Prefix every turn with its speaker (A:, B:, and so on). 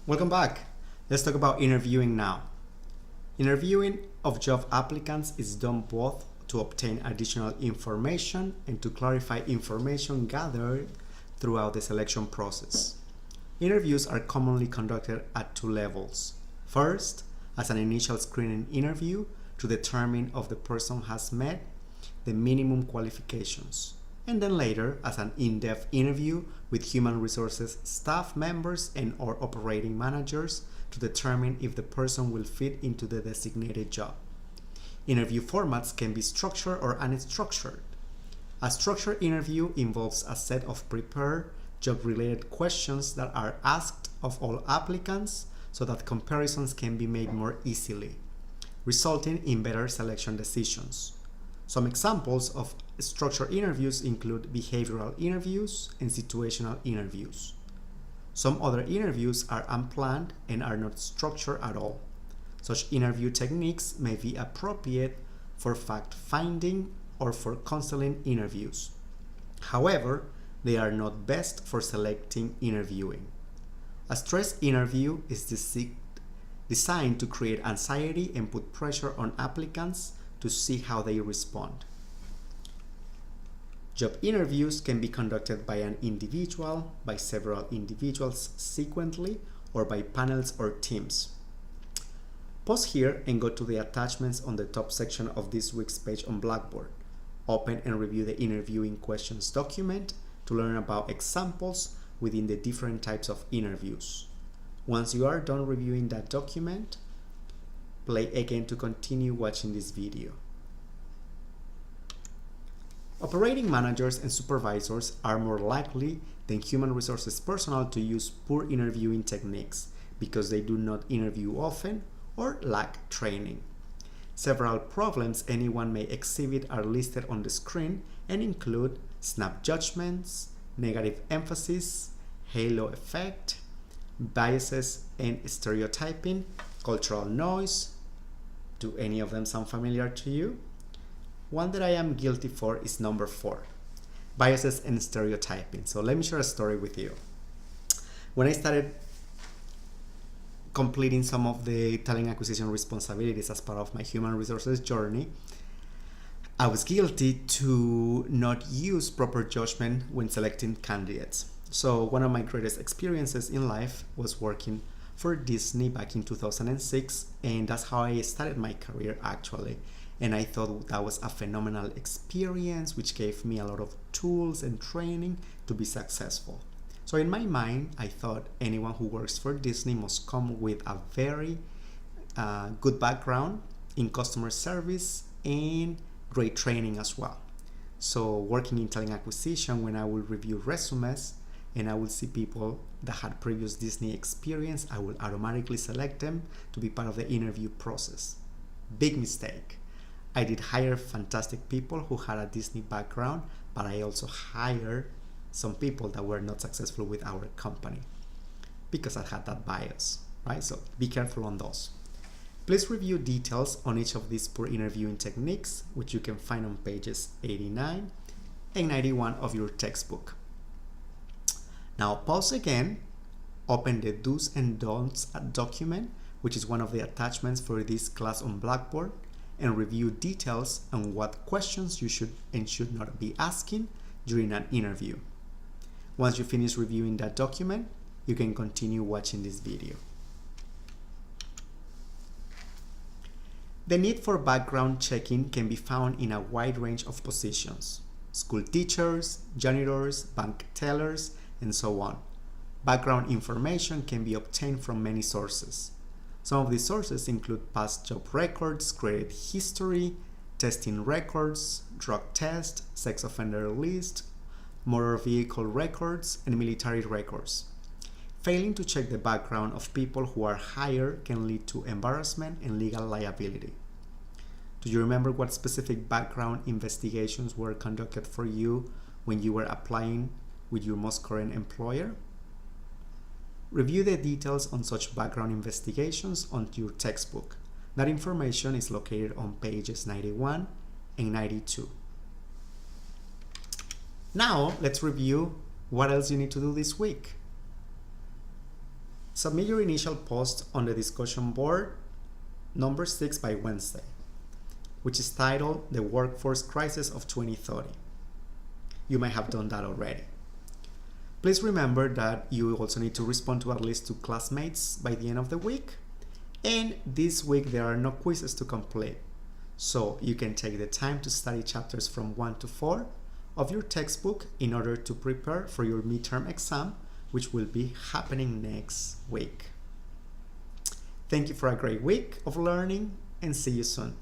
A: Welcome back. Let's talk about interviewing now. Interviewing of job applicants is done both to obtain additional information and to clarify information gathered throughout the selection process. Interviews are commonly conducted at two levels. First, as an initial screening interview to determine if the person has met the minimum qualifications, and then later as an in-depth interview with human resources staff members and/or operating managers to determine if the person will fit into the designated job. Interview formats can be structured or unstructured. A structured interview involves a set of prepared job-related questions that are asked of all applicants so that comparisons can be made more easily, resulting in better selection decisions. Some examples of structured interviews include behavioral interviews and situational interviews. Some other interviews are unplanned and are not structured at all. Such interview techniques may be appropriate for fact-finding or for counseling interviews. However, they are not best for selecting interviewing. A stress interview is designed to create anxiety and put pressure on applicants to see how they respond. Job interviews can be conducted by an individual, by several individuals sequentially, or by panels or teams. Pause here and go to the attachments on the top section of this week's page on Blackboard. Open and review the interviewing questions document to learn about examples within the different types of interviews. Once you are done reviewing that document, play again to continue watching this video. Operating managers and supervisors are more likely than human resources personnel to use poor interviewing techniques because they do not interview often or lack training. Several problems anyone may exhibit are listed on the screen and include snap judgments, negative emphasis, halo effect, biases and stereotyping, cultural noise. Do any of them sound familiar to you? One that I am guilty for is number 4, biases and stereotyping. So let me share a story with you. When I started completing some of the talent acquisition responsibilities as part of my human resources journey, I was guilty to not use proper judgment when selecting candidates. So one of my greatest experiences in life was working for Disney back in 2006, and that's how I started my career actually. And I thought that was a phenomenal experience which gave me a lot of tools and training to be successful. So in my mind, I thought anyone who works for Disney must come with a very good background in customer service and great training as well. So working in talent acquisition, when I would review resumes and I would see people that had previous Disney experience, I would automatically select them to be part of the interview process. Big mistake. I did hire fantastic people who had a Disney background, but I also hired some people that were not successful with our company because I had that bias, right? So be careful on those. Please review details on each of these poor interviewing techniques, which you can find on pages 89 and 91 of your textbook. Now pause again, open the do's and don'ts document, which is one of the attachments for this class on Blackboard, and review details on what questions you should and should not be asking during an interview. Once you finish reviewing that document, you can continue watching this video. The need for background checking can be found in a wide range of positions: school teachers, janitors, bank tellers, and so on. Background information can be obtained from many sources. Some of these sources include past job records, credit history, testing records, drug test, sex offender list, motor vehicle records, and military records. Failing to check the background of people who are hired can lead to embarrassment and legal liability. Do you remember what specific background investigations were conducted for you when you were applying with your most current employer? Review the details on such background investigations on your textbook. That information is located on pages 91 and 92. Now, let's review what else you need to do this week. Submit your initial post on the discussion board number 6 by Wednesday, which is titled The Workforce Crisis of 2030. You may have done that already. Please remember that you also need to respond to at least 2 classmates by the end of the week. And this week there are no quizzes to complete. So you can take the time to study chapters from 1 to 4 of your textbook in order to prepare for your midterm exam, which will be happening next week. Thank you for a great week of learning, and see you soon.